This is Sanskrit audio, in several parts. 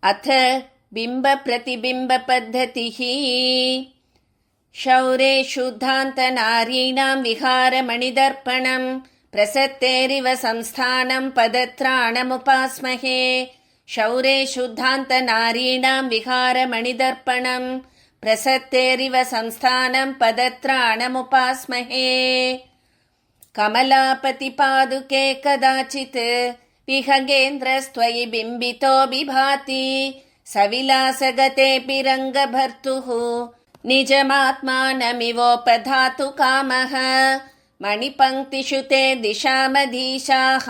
अथ बिम्बप्रतिबिम्बपद्धतिः। शौरे शुद्धान्तनारीणां विहारमणिदर्पणं प्रसत्तेरिव संस्थानं पदत्राणमुपास्महे। शौरे शुद्धान्तनारीणां विहारमणिदर्पणं प्रसत्तेरिव संस्थानं पदत्राणमुपास्महे। कमलापतिपादुके कदाचित् विहगेन्द्रस्त्वयि बिम्बितो बिभाति। सविलासगतेऽपि रङ्गभर्तुः निजमात्मानमिवोपधातु कामः। मणिपङ्क्तिषु ते दिशामधीशाः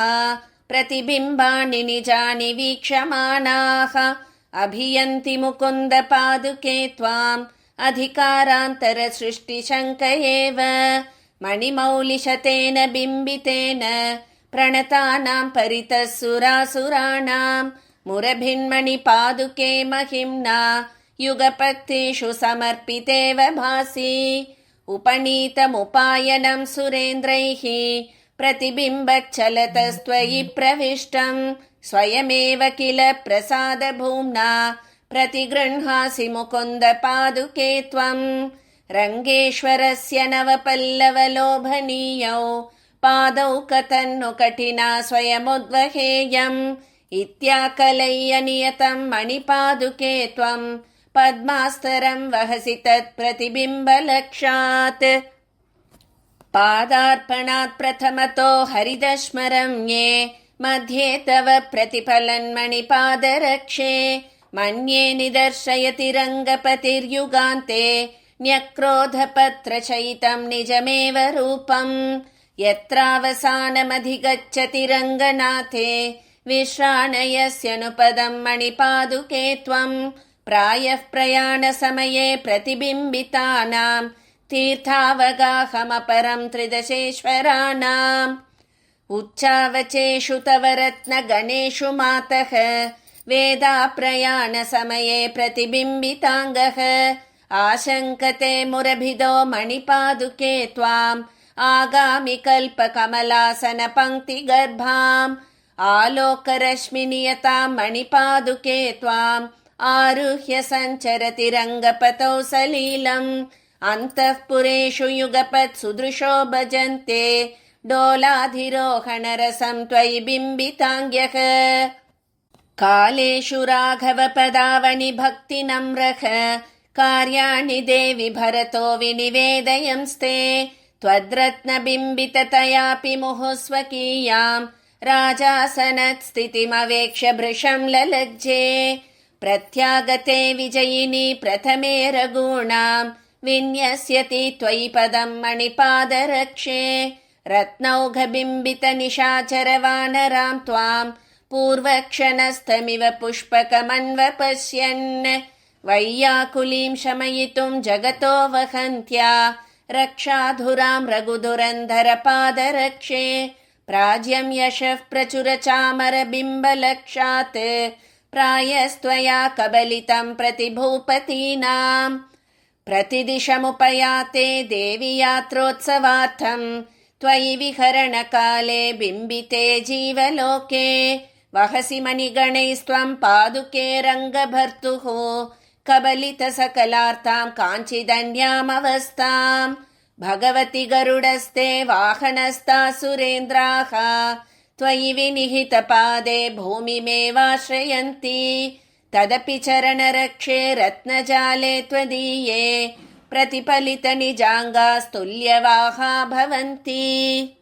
प्रतिबिम्बानि निजानि वीक्षमाणाः। अभियन्ति मुकुन्दपादुके त्वाम् अधिकारान्तरसृष्टिशङ्क एव। मणिमौलिशतेन बिम्बितेन प्रणतानां परितः सुरासुराणां मुरभिन्मणिपादुके महिम्ना युगपत्तिषु समर्पितेव भासि। उपनीतमुपायनं सुरेन्द्रैः प्रतिबिम्बच्चलतस्त्वयि प्रविष्टं स्वयमेव किल प्रसादभूम्ना प्रतिगृह्णासि मुकुन्दपादुके त्वम्। रङ्गेश्वरस्य नवपल्लवलोभनीयौ पादौ कथन्नु कठिना स्वयमुद्वहेयम्। इत्याकलय्य नियतं मणिपादुके त्वं पद्मास्तरं वहसि तत्प्रतिबिम्बलक्षात्। पादार्पणात् प्रथमतो हरिदस्मरं ये मध्ये तव प्रतिफलन्मणिपादरक्षे। मन्ये निदर्शयति रङ्गपतिर्युगान्ते न्यक्रोधपत्रचयितं निजमेव रूपम्। यत्रावसानमधिगच्छति रङ्गनाथे विश्राणयस्यनुपदं मणिपादुके त्वं। प्रायः प्रयाणसमये प्रतिबिम्बितानां तीर्थावगाहमपरं त्रिदशेश्वराणाम्। उच्चावचेषु तव रत्नगणेषु मातः वेदाप्रयाणसमये प्रतिबिम्बिताङ्गः। आशङ्कते मुरभिदो मणिपादुके त्वाम् आगामि कल्पकमलासनपङ्क्तिगर्भाम्। आलोकरश्मिनियतां मणिपादुके त्वाम् आरुह्य सञ्चरति रङ्गपतौ सलीलम्। अन्तःपुरेषु युगपत् सुदृशो भजन्ते डोलाधिरोहणरसं त्वयि बिम्बिताङ्ग्यः। कालेषु राघवपदावनि भक्तिनम्रः कार्याणि देवि भरतो विनिवेदयंस्ते। त्वद्रत्नबिम्बिततयापि मुहुस्वकीयां राजासनत्स्थितिमवेक्ष्य भृशं ललज्जे। प्रत्यागते विजयिनी प्रथमे रघूणां विन्यस्यति त्वयि पदं मणिपादरक्षे। रत्नौघबिम्बितनिशाचरवानरां त्वां पूर्वक्षणस्थमिव पुष्पकमन्वपश्यन्। वैयाकुलीं शमयितुं जगतो वहन्त्या रक्षाधुरां रघुधुरन्धरपादरक्षे। प्राज्यं यशः प्रचुरचामरबिम्बलक्षात् प्रायस्त्वया कबलितं प्रतिभूपतीनां। प्रतिदिशमुपयाते देवि यात्रोत्सवार्थं त्वयि विहरणकाले बिम्बिते जीवलोके। वहसि मणिगणैस्त्वं पादुके रङ्गभर्तुः कबलितसकलार्तां काञ्चिदन्यामवस्थाम्। भगवति गरुडस्ते वाहनस्ता सुरेन्द्राः त्वयि विनिहितपादे भूमिमेवाश्रयन्ति। तदपि चरणरक्षे रत्नजाले त्वदीये प्रतिफलितनिजाङ्गास्तुल्यवाहा भवन्ति।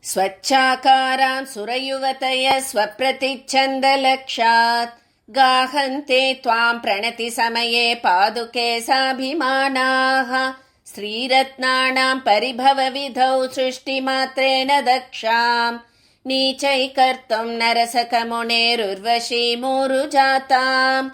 स्वच्छाकारां सुरयुवतयः स्वप्रतिच्छन्दलक्षात् गाहन्ते त्वां प्रणतिसमये पादुके साभिमानाः। श्रीरत्नानां परिभवविधौ सृष्टिमात्रेण दक्षां नीचैकर्तुं नरसकमुनेरुर्वशीमूरुजातां।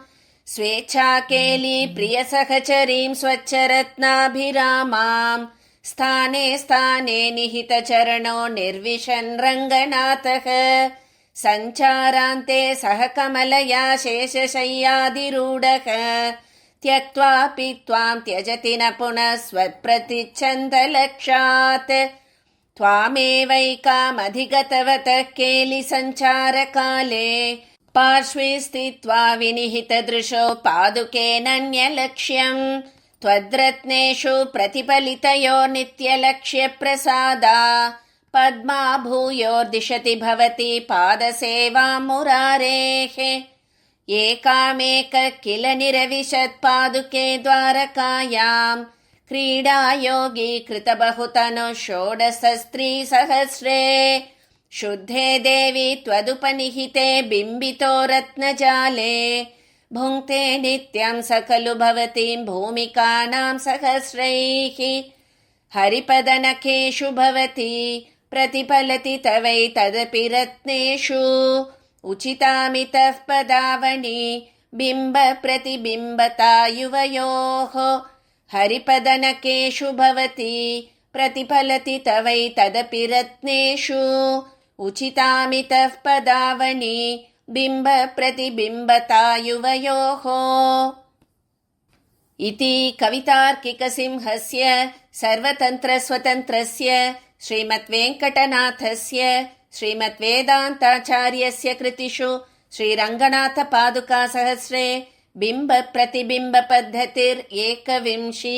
स्वेच्छाकेली प्रियसहचरीं स्वच्छरत्नाभिरामां स्थाने स्थाने निहितचरणो निर्विशन् रङ्गनाथः। सञ्चारान्ते सह कमलया शेषशय्याधिरूढः त्यक्त्वापि त्वां त्यजति न पुनः स्वप्रतिच्छन्दलक्षात्। त्वामेवैकामधिगतवतः केलिसञ्चारकाले पार्श्वे स्थित्वा विनिहितदृशो पादुकेनन्यलक्ष्यम् त्वद्रत्नेषु प्रतिफलितयो नित्यलक्ष्यप्रसादा पद्मा भूयोर्दिशति भवति पादसेवां मुरारेः एकामेक किल निरविशत्पादुके द्वारकायां क्रीडायोगी कृतबहुतनु षोडशस्त्रीसहस्रे शुद्धे देवी त्वदुपनिहिते बिम्बितो रत्नजाले भुङ्क्ते नित्यं स खलु भवतीं भूमिकानां सहस्रैः हरिपदनखेषु भवति प्रतिफलति तवैतदपि रत्नेषु उचितामितः पदावनि बिम्ब प्रतिबिम्बता युवयोः हरिपदनखेषु भवति प्रतिफलति तवैतदपि रत्नेषु उचितामितः पदावनि बिम्ब प्रतिबिम्बता युवयोः। इति कवितार्किकसिंहस्य सर्वतन्त्रस्वतन्त्रस्य श्रीमद्वेङ्कटनाथस्य श्रीमद्वेदान्ताचार्यस्य कृतिषु श्रीरङ्गनाथपादुकासहस्रे बिम्ब प्रतिबिम्ब पद्धतिर् एकविंशी।